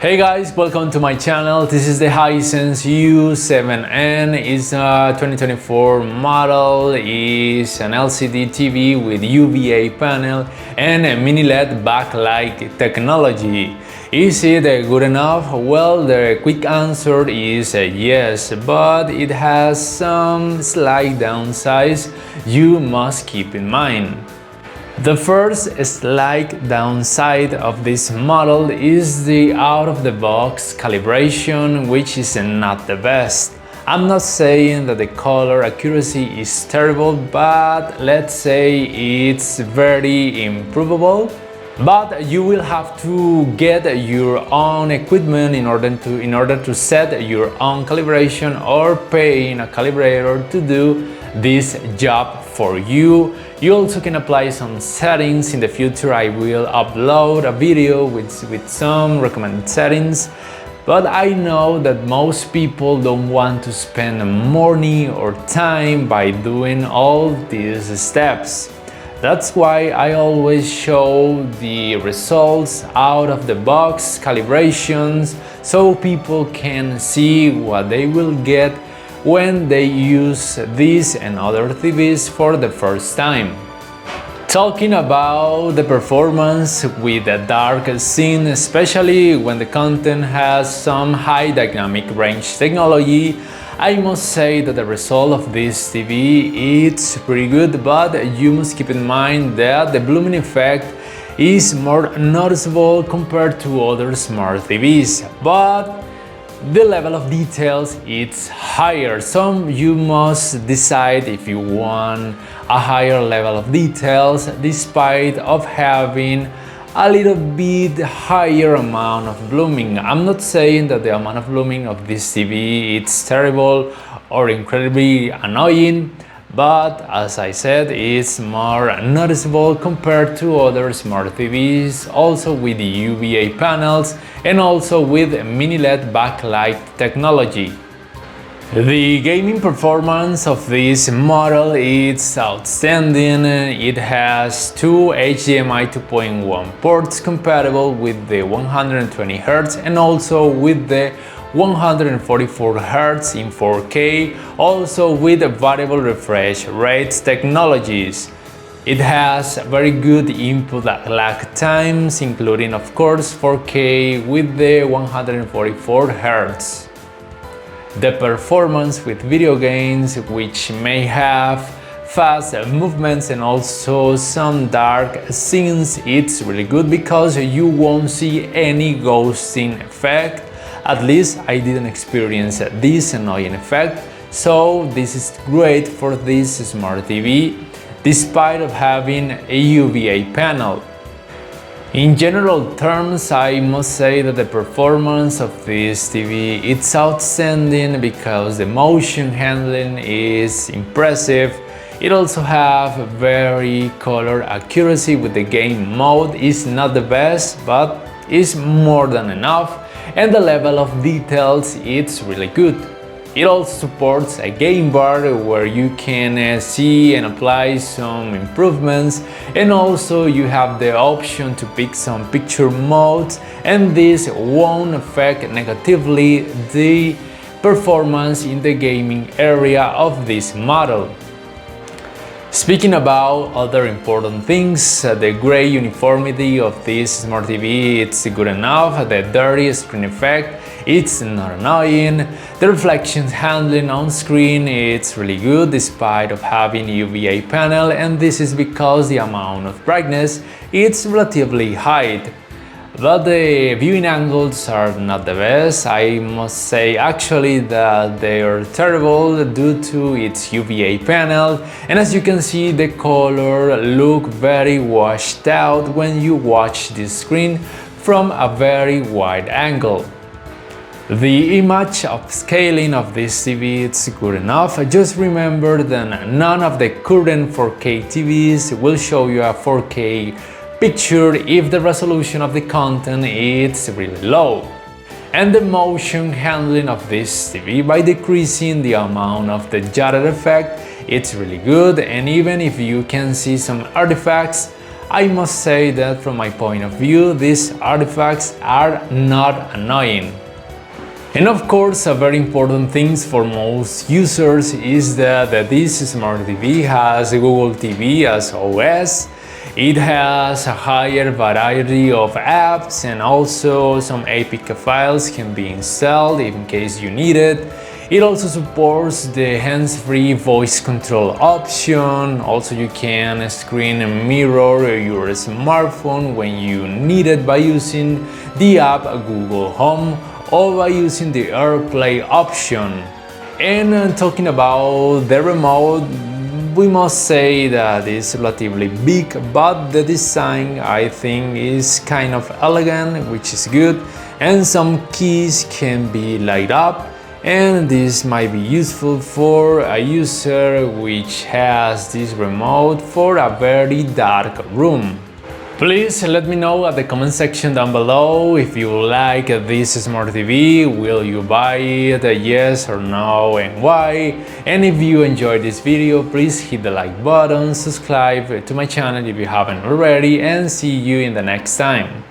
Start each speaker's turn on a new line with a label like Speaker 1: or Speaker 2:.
Speaker 1: Hey guys, welcome to my channel. This is the Hisense U7N. It's a 2024 model. It's an LCD TV with UVA panel and a mini LED backlight technology. Is it good enough? Well, the quick answer is yes, but it has some slight downsides you must keep in mind. The first slight downside of this model is the out-of-the-box calibration, which is not the best. I'm not saying that the color accuracy is terrible, but let's say it's very improvable. But you will have to get your own equipment in order to set your own calibration or paying a calibrator to do this job for you. You also can apply some settings. In the future I will upload a video with some recommended settings, but I know that most people don't want to spend money or time by doing all these steps. That's why I always show the results out of the box calibrations so people can see what they will get when they use this and other TVs for the first time. Talking about the performance with the dark scene, especially when the content has some high dynamic range technology, I must say that the result of this TV is pretty good, but you must keep in mind that the blooming effect is more noticeable compared to other smart TVs, but the level of details is higher, so you must decide if you want a higher level of details despite of having a little bit higher amount of blooming. I'm not saying that the amount of blooming of this TV is terrible or incredibly annoying, but as I said, it's more noticeable compared to other smart TVs, also with the UVA panels and also with mini LED backlight technology. The gaming performance of this model is outstanding. It has two HDMI 2.1 ports compatible with the 120Hz and also with the 144Hz in 4K, also with variable refresh rates technologies. It has very good input lag times, including of course 4K with the 144Hz. The performance with video games, which may have fast movements and also some dark scenes, it's really good because you won't see any ghosting effect. At least I didn't experience this annoying effect, so this is great for this smart TV despite of having a UVA panel. In general terms, I must say that the performance of this TV is outstanding because the motion handling is impressive. It also has very color accuracy with the game mode. It's not the best, but it's more than enough, and the level of details it's really good. It also supports a game bar where you can see and apply some improvements, and also you have the option to pick some picture modes, and this won't affect negatively the performance in the gaming area of this model. Speaking about other important things, the gray uniformity of this smart TV it's good enough. The dirty screen effect it's not annoying. The reflections handling on screen it's really good despite of having UVA panel, and this is because the amount of brightness it's relatively high. But the viewing angles are not the best. I must say actually that they are terrible due to its UVA panel, and as you can see the color look very washed out when you watch this screen from a very wide angle. The image upscaling of this TV is good enough. Just remember that none of the current 4K TVs will show you a 4K picture if the resolution of the content is really low. And the motion handling of this TV by decreasing the amount of the judder effect, it's really good, and even if you can see some artifacts, I must say that from my point of view, these artifacts are not annoying. And of course, a very important thing for most users is that this smart TV has Google TV as OS. It has a higher variety of apps, and also some APK files can be installed in case you need it. It also supports the hands-free voice control option. Also, you can screen mirror your smartphone when you need it by using the app Google Home or by using the AirPlay option. And talking about the remote, we must say that it's relatively big, but the design I think is kind of elegant, which is good, and some keys can be light up, and this might be useful for a user which has this remote for a very dark room. Please let me know at the comment section down below if you like this smart TV, will you buy it, yes or no, and why. And if you enjoyed this video, please hit the like button, subscribe to my channel if you haven't already, and see you in the next time.